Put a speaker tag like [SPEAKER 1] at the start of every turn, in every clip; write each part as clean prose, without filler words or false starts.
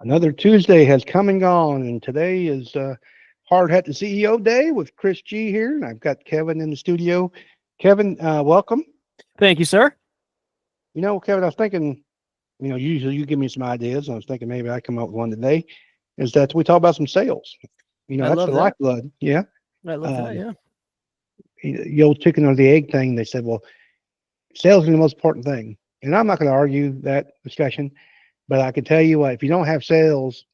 [SPEAKER 1] Another Tuesday has come and gone, and today is Hard Hat the CEO Day with Chris G here, and I've got Kevin in the studio. Kevin, welcome.
[SPEAKER 2] Thank you, sir.
[SPEAKER 1] Kevin, I was thinking, usually you give me some ideas, and I was thinking maybe I come up with one today, is that we talk about some sales.
[SPEAKER 2] I
[SPEAKER 1] That's the
[SPEAKER 2] love that.
[SPEAKER 1] lifeblood. Yeah.
[SPEAKER 2] I love that.
[SPEAKER 1] Um,
[SPEAKER 2] Yeah.
[SPEAKER 1] the old chicken or the egg thing, they said, well, sales is the most important thing. And I'm not going to argue that discussion, but I can tell you what, if you don't have sales,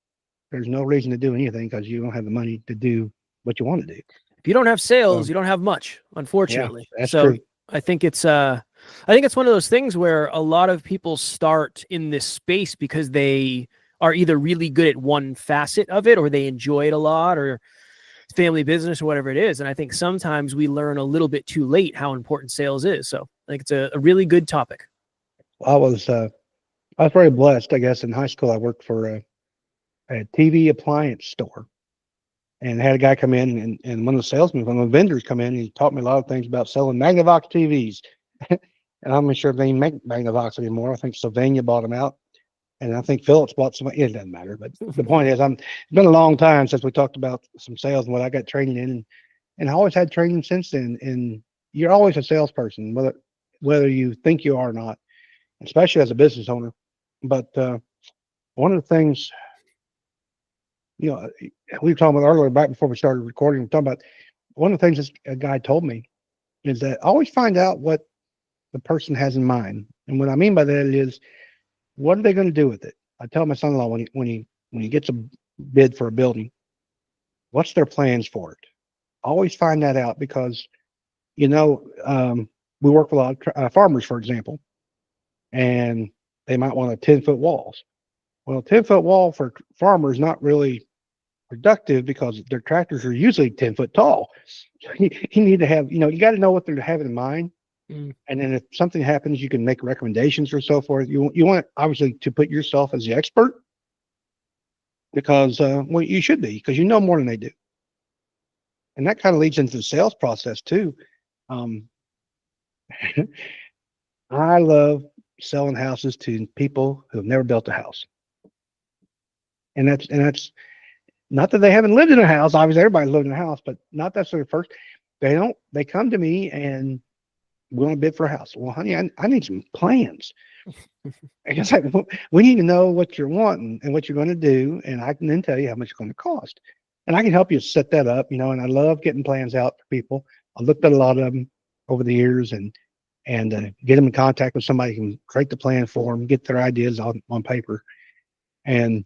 [SPEAKER 1] there's no reason to do anything because you don't have the money to do what you want to do.
[SPEAKER 2] If you don't have sales,
[SPEAKER 1] So,
[SPEAKER 2] you don't have much,
[SPEAKER 1] yeah,
[SPEAKER 2] unfortunately.
[SPEAKER 1] that's
[SPEAKER 2] So
[SPEAKER 1] true.
[SPEAKER 2] I think it's one of those things where a lot of people start in this space because they are either really good at one facet of it or they enjoy it a lot or family business or whatever it is. And I think sometimes we learn a little bit too late how important sales is. So I think it's a really good topic.
[SPEAKER 1] I was very blessed. I guess in high school, I worked for a TV appliance store, and had a guy come in, and one of the salesmen, one of the vendors, come in, and he taught me a lot of things about selling Magnavox TVs. And I'm not sure if they make Magnavox anymore. I think Sylvania bought them out, and I think Philips bought some. It doesn't matter, but the point is, it's been a long time since we talked about some sales and what I got training in, and I always had training since then. And you're always a salesperson, whether you think you are or not, especially as a business owner. But one of the things, you know, we were talking about earlier, right before we started recording, we were talking about one of the things this a guy told me is that always find out what the person has in mind. And what I mean by that is, what are they going to do with it? I tell my son-in-law when he gets a bid for a building, what's their plans for it? Always find that out because, you know, we work with a lot of farmers, for example, and they might want a 10-foot walls. Well, a 10-foot wall for farmers not really productive because their tractors are usually 10 foot tall. So you need to have, you got to know what they're having in mind.
[SPEAKER 2] Mm.
[SPEAKER 1] And then if something happens, you can make recommendations or so forth. You want obviously to put yourself as the expert because well, you should be because you know more than they do. And that kind of leads into the sales process too. Um, I love selling houses to people who have never built a house, and that's not that they haven't lived in a house. Obviously, everybody's lived in a house, but not that's their first. They don't. They come to me and we want to bid for a house. Well, honey, I need some plans. I guess we need to know what you're wanting and what you're going to do, and I can then tell you how much it's going to cost. And I can help you set that up, and I love getting plans out for people. I looked at a lot of them over the years and get them in contact with somebody who can create the plan for them, get their ideas on paper. And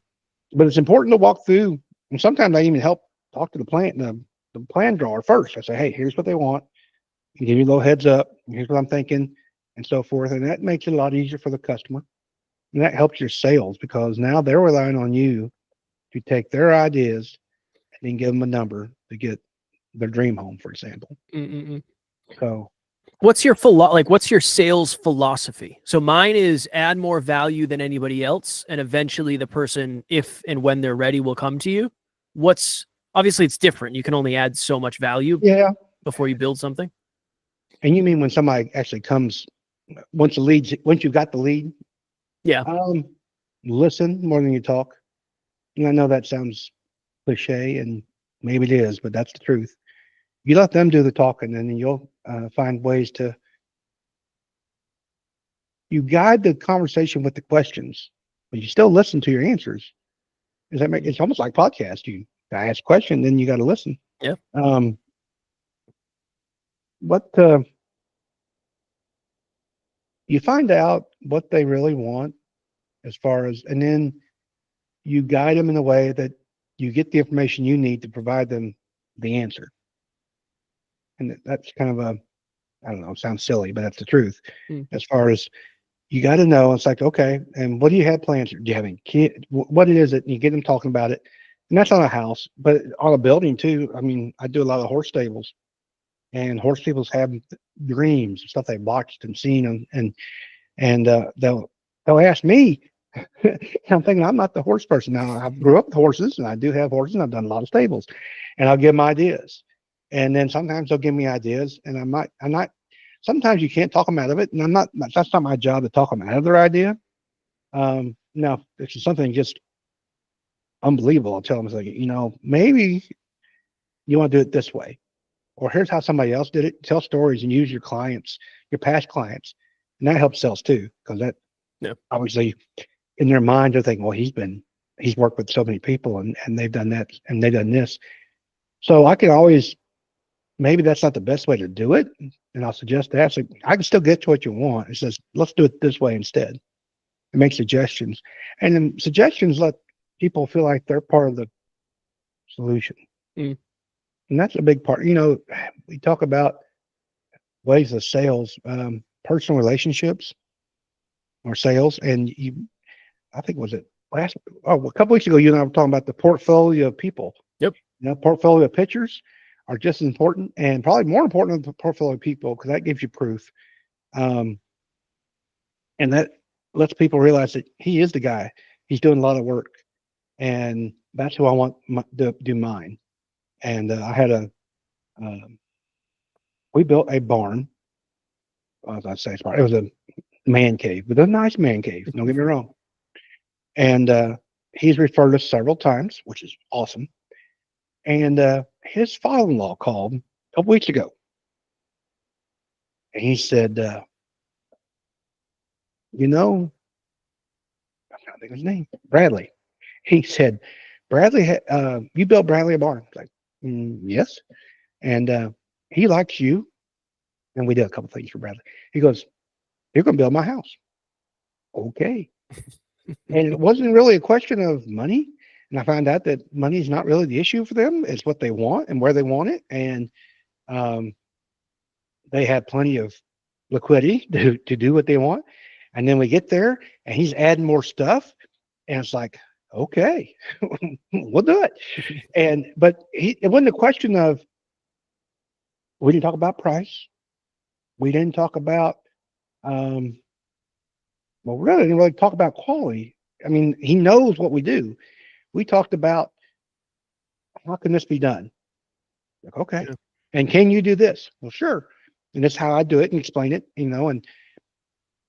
[SPEAKER 1] but it's important to walk through. And sometimes I even help talk to the plan drawer first. I say, hey, here's what they want. And give you a little heads up. Here's what I'm thinking, and so forth. And that makes it a lot easier for the customer. And that helps your sales because now they're relying on you to take their ideas and then give them a number to get their dream home, for example.
[SPEAKER 2] Mm-mm-mm.
[SPEAKER 1] So,
[SPEAKER 2] What's your what's your sales philosophy? So mine is add more value than anybody else, and eventually the person, if and when they're ready, will come to you. What's Obviously it's different. You can only add so much value
[SPEAKER 1] yeah.
[SPEAKER 2] before you build something.
[SPEAKER 1] And you mean when somebody actually comes, once you've got the lead,
[SPEAKER 2] Yeah.
[SPEAKER 1] um, listen more than you talk. And I know that sounds cliche, and maybe it is, but that's the truth. You let them do the talking, and then you'll find ways to you guide the conversation with the questions, but you still listen to your answers. Does that make it's almost like podcast? You ask a question, then you got to listen.
[SPEAKER 2] Yeah.
[SPEAKER 1] Um, what you find out what they really want as far as, and then you guide them in a way that you get the information you need to provide them the answer. And that's kind of I don't know, it sounds silly, but that's the truth.
[SPEAKER 2] Mm.
[SPEAKER 1] As far as you got to know, it's like, okay, and what do you have plans? Do you have any kid? What it is it? And you get them talking about it. And that's on a house, but on a building too. I mean, I do a lot of horse stables, and horse stables have dreams, stuff they've watched and seen, and they'll ask me. I'm thinking I'm not the horse person. Now I grew up with horses, and I do have horses, and I've done a lot of stables, and I'll give them ideas, and then sometimes they'll give me ideas, and I'm not. Sometimes you can't talk them out of it, and I'm not. That's not my job to talk them out of their idea. Now, if it's something just unbelievable. I'll tell them, it's like, maybe you want to do it this way, or here's how somebody else did it. Tell stories and use your clients, your past clients, and that helps sales too, because that
[SPEAKER 2] Yeah.
[SPEAKER 1] obviously in their mind they're thinking, well, he's worked with so many people and they've done that and they've done this. So I can always, maybe that's not the best way to do it, and I'll suggest that. So I can still get to what you want. It says, let's do it this way instead. And make suggestions, and then suggestions let people feel like they're part of the solution.
[SPEAKER 2] Mm.
[SPEAKER 1] And that's a big part. We talk about ways of sales, personal relationships or sales. And I think, was it a couple weeks ago, you and I were talking about the portfolio of people.
[SPEAKER 2] Yep.
[SPEAKER 1] Portfolio of pictures are just as important, and probably more important than the portfolio of people, because that gives you proof. And that lets people realize that he is the guy. He's doing a lot of work, and that's who I want to do mine. And I had we built a barn. Well, I say it's barn. It was a man cave, but a nice man cave. Don't get me wrong. And he's referred us several times, which is awesome. And his father-in-law called a couple weeks ago, and he said, I'm trying to think of his name, Bradley. He said, Bradley, you built Bradley a barn. I was like, yes. And he likes you. And we did a couple things for Bradley. He goes, you're going to build my house. Okay. And it wasn't really a question of money. And I found out that money is not really the issue for them. It's what they want and where they want it. And they have plenty of liquidity to do what they want. And then we get there and he's adding more stuff. And it's like, okay, we'll do it. But it wasn't a question of, we didn't talk about price. We didn't talk about, really didn't really talk about quality. I mean, he knows what we do. We talked about, how can this be done? Like, okay. Yeah. And can you do this? Well, sure. And that's how I do it and explain it, and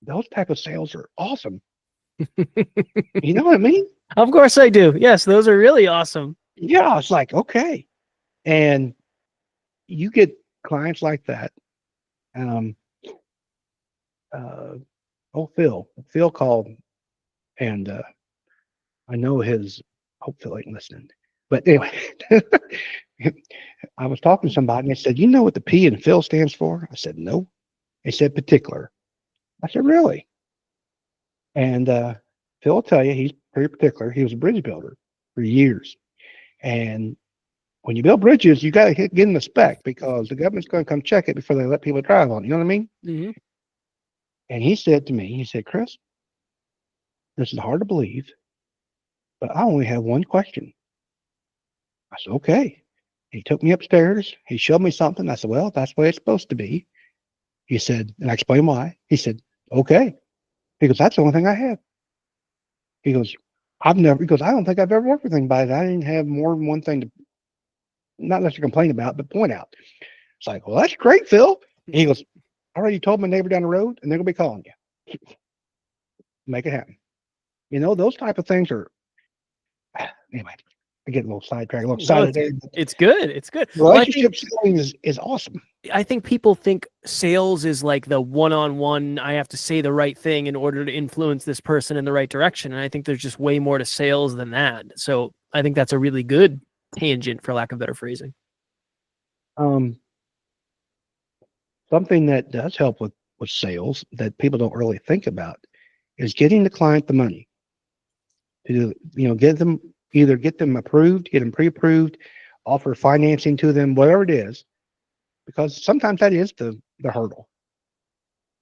[SPEAKER 1] those type of sales are awesome. You know what I mean?
[SPEAKER 2] Of course I do. Yes, those are really awesome.
[SPEAKER 1] Yeah, it's like, okay. And you get clients like that. Phil called, and I know hope Phil ain't listening. But anyway, I was talking to somebody and they said, you know what the P in Phil stands for? I said, no. They said particular. I said, really? And Phil will tell you he's pretty particular. He was a bridge builder for years. And when you build bridges, you got to get in the spec, because the government's going to come check it before they let people drive on it. You know what I mean?
[SPEAKER 2] Mm-hmm.
[SPEAKER 1] And he said to me, Chris, this is hard to believe, but I only have one question. I said, okay. He took me upstairs. He showed me something. I said, well, that's the way it's supposed to be. He said, and I explained why. He said, okay. He goes, that's the only thing I have. He goes, I don't think I've ever worked with anybody that I didn't have more than one thing to, not necessarily complain about, but point out. It's like, well, that's great, Phil. And he goes, I already told my neighbor down the road, and they're going to be calling you. Make it happen. Those type of things are, anyway, I get a little sidetracked, a little excited there.
[SPEAKER 2] It's good. It's good.
[SPEAKER 1] Relationship selling is awesome.
[SPEAKER 2] I think people think sales is like the one-on-one, I have to say the right thing in order to influence this person in the right direction. And I think there's just way more to sales than that. So I think that's a really good tangent, for lack of better phrasing.
[SPEAKER 1] Something that does help with sales that people don't really think about is getting the client the money. To get them approved, get them pre-approved, offer financing to them, whatever it is, because sometimes that is the hurdle.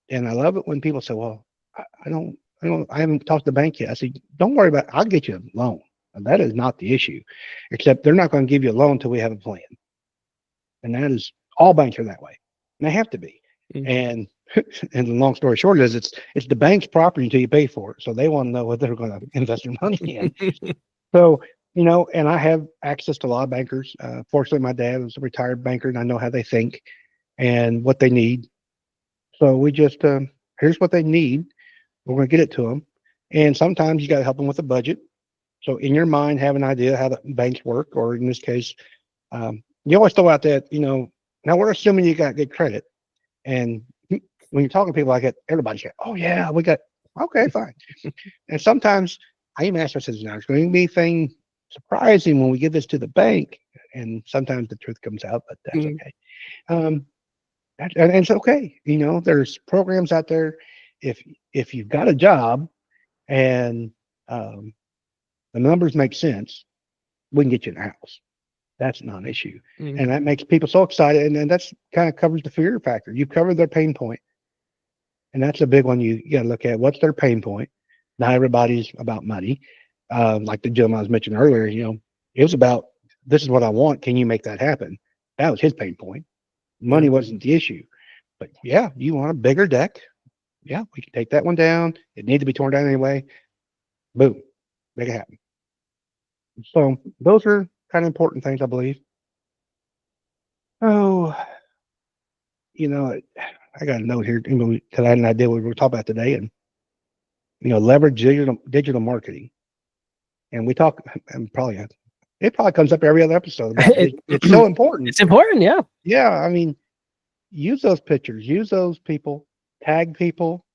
[SPEAKER 1] And I love it when people say, well, I haven't talked to the bank yet. I say, don't worry about it. I'll get you a loan. And that is not the issue, except they're not going to give you a loan until we have a plan. And that is, all banks are that way. And they have to be. Mm-hmm. And the long story short is it's the bank's property until you pay for it. So they want to know what they're going to invest their money in. So, and I have access to a lot of bankers. Fortunately, my dad was a retired banker, and I know how they think and what they need. So we just, here's what they need. We're going to get it to them. And sometimes you got to help them with a budget. So in your mind, have an idea how the banks work, or in this case, you always throw out that, now we're assuming you got good credit. And when you're talking to people like that, everybody's like, oh yeah, we got, okay, fine. And sometimes I even ask myself, now, is there going to be anything surprising when we give this to the bank? And sometimes the truth comes out, but that's okay. And it's okay. There's programs out there. If you've got a job and the numbers make sense, we can get you in a house. That's not an issue. And that makes people so excited. And then that's kind of covers the fear factor. You've covered their pain point. And that's a big one you got to look at. What's their pain point? Not everybody's about money. Like the gentleman I was mentioning earlier, it was about, this is what I want. Can you make that happen? That was his pain point. Money wasn't the issue. But yeah, you want a bigger deck? Yeah, we can take that one down. It needs to be torn down anyway. Boom, make it happen. So those are kind of important things, I believe. Oh, I got a note here because I had an idea what we were talking about today, and leverage digital marketing. And we talk, and it probably comes up every other episode. It's so important.
[SPEAKER 2] It's important, yeah.
[SPEAKER 1] Yeah, I mean, use those pictures, use those people, tag people.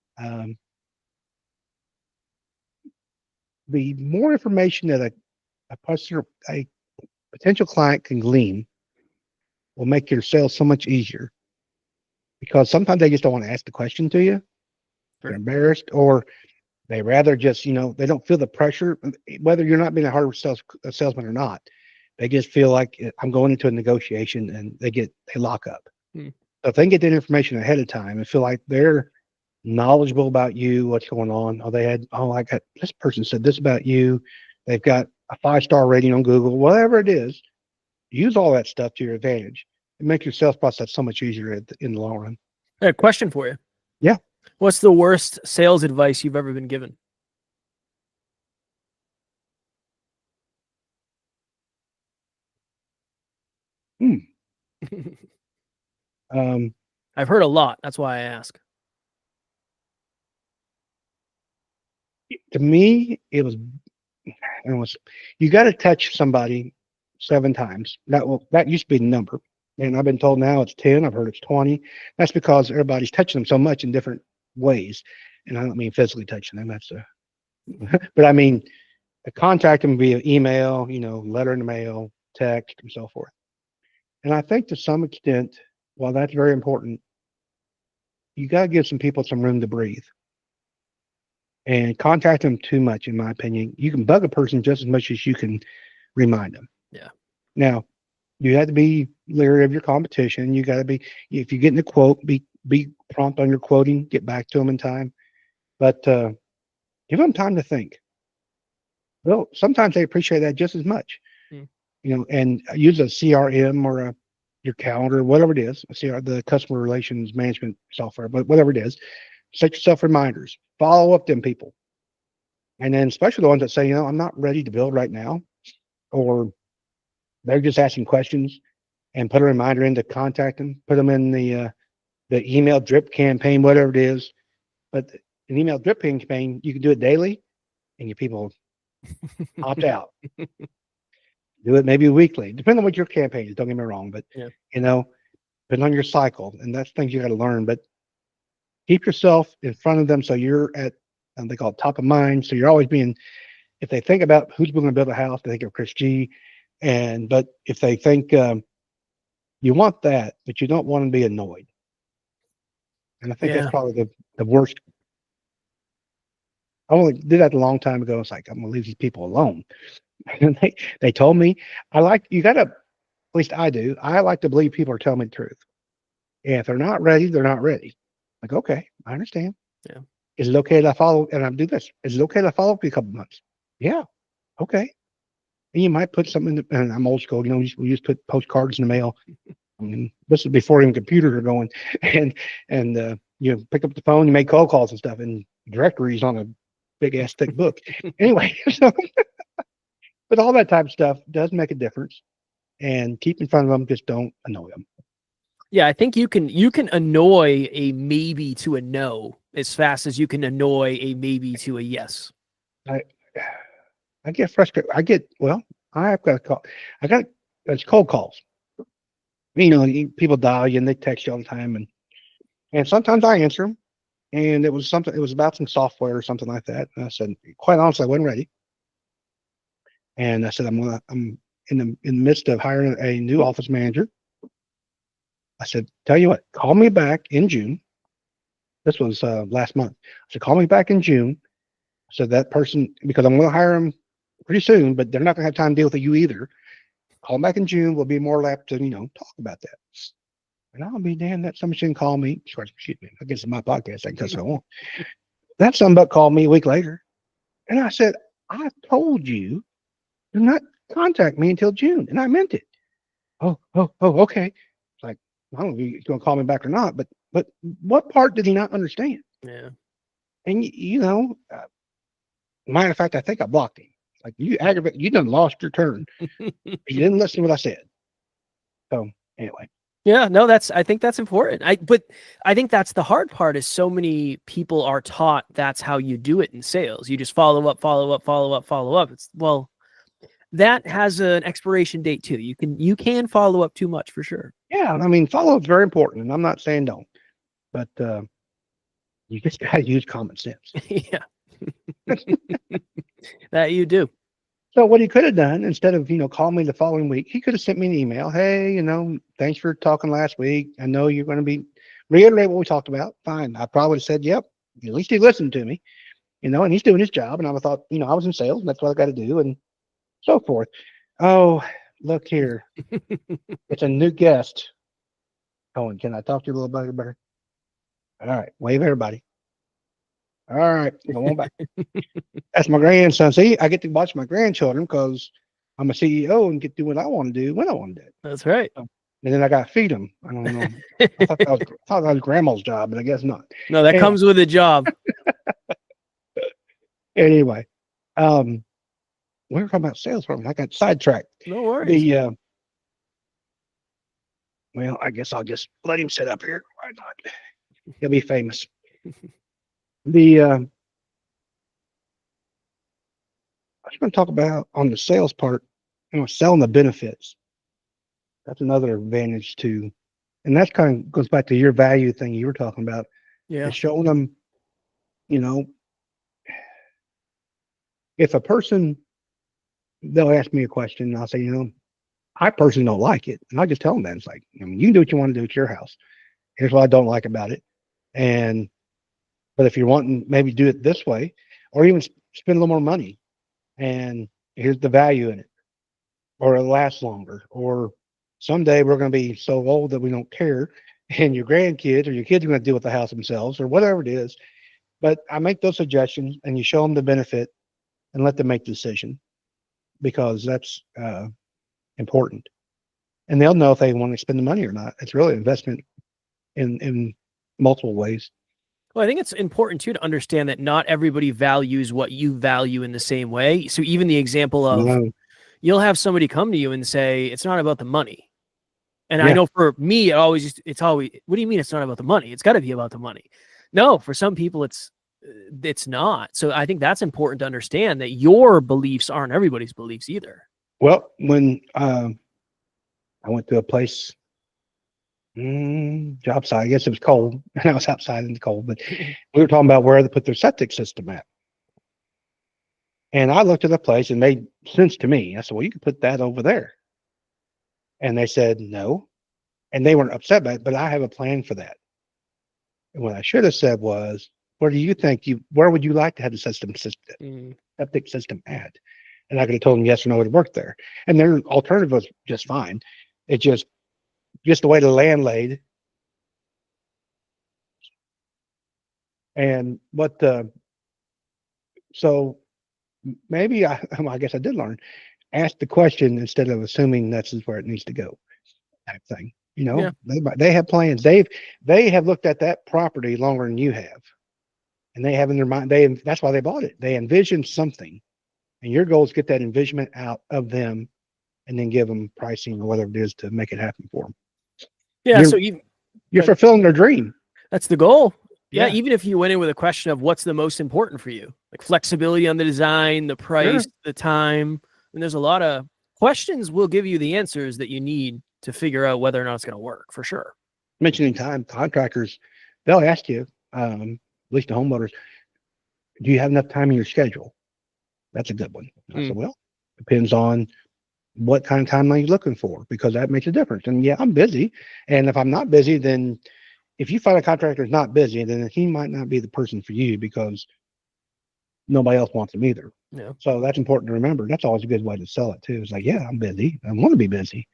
[SPEAKER 1] The more information that a potential client can glean will make your sales so much easier, because sometimes they just don't want to ask the question to you. They're embarrassed, or they rather just, they don't feel the pressure, whether you're not being a hard salesman or not. They just feel like, I'm going into a negotiation, and they lock up. So if they can get that information ahead of time and feel like they're knowledgeable about you, what's going on, this person said this about you, they've got a 5-star rating on Google, whatever it is, use all that stuff to your advantage and make your sales process so much easier in the long run.
[SPEAKER 2] I have a question for you.
[SPEAKER 1] Yeah.
[SPEAKER 2] What's the worst sales advice you've ever been given? I've heard a lot. That's why I ask.
[SPEAKER 1] To me, it was you got to touch somebody 7 times. That used to be the number, and I've been told now it's 10. I've heard it's 20. That's because everybody's touching them so much in different ways, and I don't mean physically touching them. That's but I mean contact them via email, letter in the mail, text, and so forth. And I think to some extent, while that's very important, you got to give some people some room to breathe. And contact them too much, in my opinion. You can bug a person just as much as you can remind them.
[SPEAKER 2] Yeah.
[SPEAKER 1] Now, you have to be leery of your competition. You got to be, if you get in a quote, be prompt on your quoting, get back to them in time. But give them time to think. Well, sometimes they appreciate that just as much. And use a CRM or your calendar, whatever it is, the customer relations management software, but whatever it is, set yourself reminders, follow up them people. And then especially the ones that say, I'm not ready to build right now, or they're just asking questions, and put a reminder in to contact them, put them in the email drip campaign, whatever it is. But an email drip campaign, you can do it daily, and your people opt out. Do it maybe weekly, depending on what your campaign is. Don't get me wrong, but depending on your cycle, and that's things you got to learn. But keep yourself in front of them so you're at, they call it top of mind. So you're always being, if they think about who's going to build a house, they think of Chris G. But if they think you want that, but you don't want to be annoyed. And I think that's probably the worst. I only did that a long time ago. It's like, I'm going to leave these people alone. And they told me, at least I do. I like to believe people are telling me the truth. And if they're not ready, they're not ready. Like, okay, I understand.
[SPEAKER 2] Yeah.
[SPEAKER 1] Is it okay to follow? And I do this. Is it okay to follow up in a couple months? Yeah. Okay. And you might put something and I'm old school, we used to put postcards in the mail. I mean, this is before even computers are going, and you pick up the phone, you make cold calls and stuff, and directories on a big ass thick book. Anyway, but all that type of stuff does make a difference, and keep in front of them. Just don't annoy them.
[SPEAKER 2] Yeah, I think you can annoy a maybe to a no as fast as you can annoy a maybe to a yes.
[SPEAKER 1] I get frustrated. I've got a call. It's cold calls. People dial you and they text you all the time, and sometimes I answer them. And it was about some software or something like that. And I said, quite honestly, I wasn't ready. And I said, I'm in the midst of hiring a new office manager. I said, tell you what, call me back in June. This was last month. I said, call me back in June. So that person, because I'm going to hire them pretty soon, but they're not going to have time to deal with you either. Call them back in June. We'll be more apt to, talk about that. And I'll be damned that somebody shouldn't call me. Excuse me. I guess it's my podcast. I can cuss what I want. That somebody called me a week later. And I said, I told you do not contact me until June. And I meant it. Oh, okay. It's like, I don't know if he's going to call me back or not, but what part did he not understand?
[SPEAKER 2] Yeah.
[SPEAKER 1] And, matter of fact, I think I blocked him. Like, you done lost your turn. You didn't listen to what I said. So anyway.
[SPEAKER 2] Yeah, no, I think that's important. But I think that's the hard part is so many people are taught that's how you do it in sales. You just follow up. That has an expiration date too. You can follow up too much for sure.
[SPEAKER 1] Yeah, I mean, follow up is very important, and I'm not saying don't, but you just got to use common sense.
[SPEAKER 2] Yeah, that you do.
[SPEAKER 1] So what he could have done, instead of calling me the following week, he could have sent me an email. Hey, thanks for talking last week. I know you're going to reiterate what we talked about. Fine. I probably would have said, yep. At least he listened to me, and he's doing his job. And I thought, I was in sales, and that's what I got to do, and so forth. Oh, look here. It's a new guest. Cohen, can I talk to you a little bit better? All right. Wave everybody. All right. Go on back. That's my grandson. See, I get to watch my grandchildren because I'm a CEO and get to do what I want to do when I want to do it.
[SPEAKER 2] That's right.
[SPEAKER 1] And then I got to feed them. I don't know. I thought that was grandma's job, but I guess not.
[SPEAKER 2] No, that comes with a job.
[SPEAKER 1] Anyway, we were talking about sales from. I got sidetracked.
[SPEAKER 2] No worries.
[SPEAKER 1] Well, I guess I'll just let him sit up here. Why not? He'll be famous. I was going to talk about on the sales part, selling the benefits. That's another advantage too. And that kind of goes back to your value thing you were talking about.
[SPEAKER 2] Yeah.
[SPEAKER 1] And showing them, if a person, they'll ask me a question and I'll say, I personally don't like it. And I just tell them that. It's like, you can do what you want to do at your house. Here's what I don't like about it. But if you're wanting, maybe do it this way, or even spend a little more money, and here's the value in it, or it'll last longer, or someday we're going to be so old that we don't care, and your grandkids or your kids are going to deal with the house themselves, or whatever it is. But I make those suggestions, and you show them the benefit, and let them make the decision, because that's important, and they'll know if they want to spend the money or not. It's really an investment in multiple ways.
[SPEAKER 2] Well, I think it's important too to understand that not everybody values what you value in the same way. So even the example of you'll have somebody come to you and say, it's not about the money. And I know for me, it's always, what do you mean it's not about the money? It's got to be about the money. No, for some people it's not. So I think that's important to understand that your beliefs aren't everybody's beliefs either.
[SPEAKER 1] Well, when I went to a place, job site. I guess it was cold, and I was outside in the cold. But we were talking about where they put their septic system at. And I looked at the place and made sense to me. I said, "Well, you could put that over there." And they said no, and they weren't upset about it. But I have a plan for that. And what I should have said was, "Where do you think where would you like to have the septic system at?" And I could have told them yes or no, it would work there. And their alternative was just fine. It just the way the land laid. And so maybe I guess I did learn, ask the question instead of assuming that's where it needs to go, type thing. They have plans. They have looked at that property longer than you have, and they have in their mind, that's why they bought it. They envisioned something, and your goal is to get that envisionment out of them and then give them pricing or whatever it is to make it happen for them.
[SPEAKER 2] Yeah.
[SPEAKER 1] You're fulfilling their dream.
[SPEAKER 2] That's the goal. Yeah, even if you went in with a question of what's the most important for you, like flexibility on the design, the price, the time, and there's a lot of questions will give you the answers that you need to figure out whether or not it's going to work for sure.
[SPEAKER 1] Mentioning time, contractors, they'll ask you, at least the homeowners, do you have enough time in your schedule? That's a good one. I said, well, depends on what kind of timeline you're looking for, because that makes a difference. And yeah, I'm busy. And if I'm not busy, then if you find a contractor is not busy, then he might not be the person for you, because nobody else wants him either.
[SPEAKER 2] Yeah.
[SPEAKER 1] So that's important to remember. That's always a good way to sell it too. It's like, yeah, I'm busy. I want to be busy,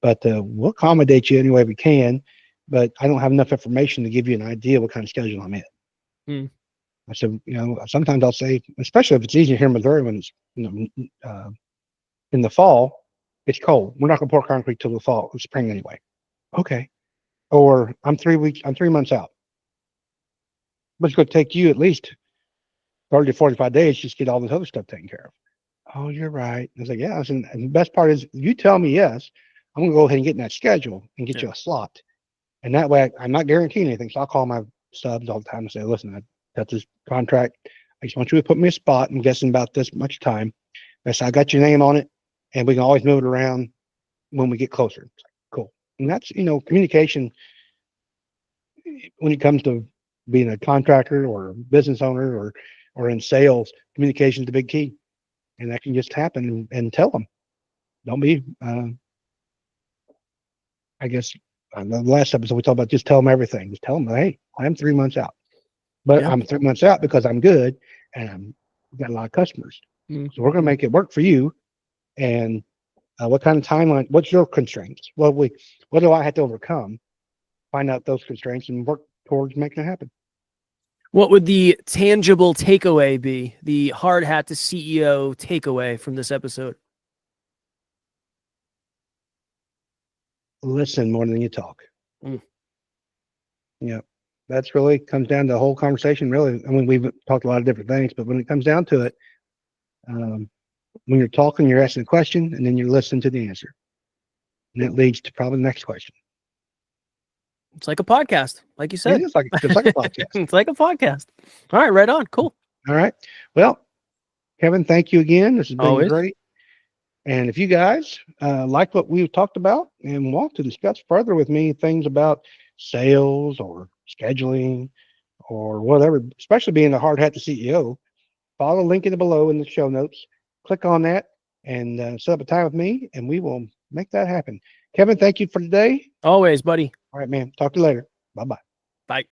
[SPEAKER 1] but we'll accommodate you any way we can. But I don't have enough information to give you an idea what kind of schedule I'm in. I said, sometimes I'll say, especially if it's easier here in Missouri when it's in the fall, it's cold. We're not going to pour concrete till the fall, spring anyway. Okay. Or I'm 3 months out. But it's going to take you at least 30 to 45 days just to get all this other stuff taken care of. Oh, you're right. I was like, yeah. And the best part is, you tell me yes, I'm going to go ahead and get in that schedule and get you a slot. And that way I'm not guaranteeing anything. So I'll call my subs all the time and say, listen, I got this contract. I just want you to put me a spot. I'm guessing about this much time. I got your name on it, and we can always move it around when we get closer. It's like, cool. And that's, communication when it comes to being a contractor or a business owner or in sales. Communication is the big key, and that can just happen. And tell them, don't be, I guess, the last episode we talked about, just tell them everything. Just tell them, hey, I'm 3 months out, but I'm 3 months out because I'm good and I've got a lot of customers. So we're going to make it work for you. And what kind of timeline? What's your constraints? What do I have to overcome? Find out those constraints and work towards making it happen.
[SPEAKER 2] What would the tangible takeaway be? The hard hat to CEO takeaway from this episode?
[SPEAKER 1] Listen more than you talk. Yeah, that's really comes down to the whole conversation. Really, I mean, we've talked a lot of different things, but when it comes down to it, when you're talking, you're asking a question, and then you listen to the answer, and it leads to probably the next question.
[SPEAKER 2] It's like a podcast, like you said.
[SPEAKER 1] It is like a podcast.
[SPEAKER 2] It's like a podcast. All right, right on. Cool.
[SPEAKER 1] All right. Well, Kevin, thank you again. This has been great. And if you guys like what we've talked about and want to discuss further with me things about sales or scheduling or whatever, especially being a hard hat to CEO, follow the link in the below in the show notes. Click on that and set up a time with me, and we will make that happen. Kevin, thank you for today.
[SPEAKER 2] Always, buddy.
[SPEAKER 1] All right, man. Talk to you later. Bye-bye.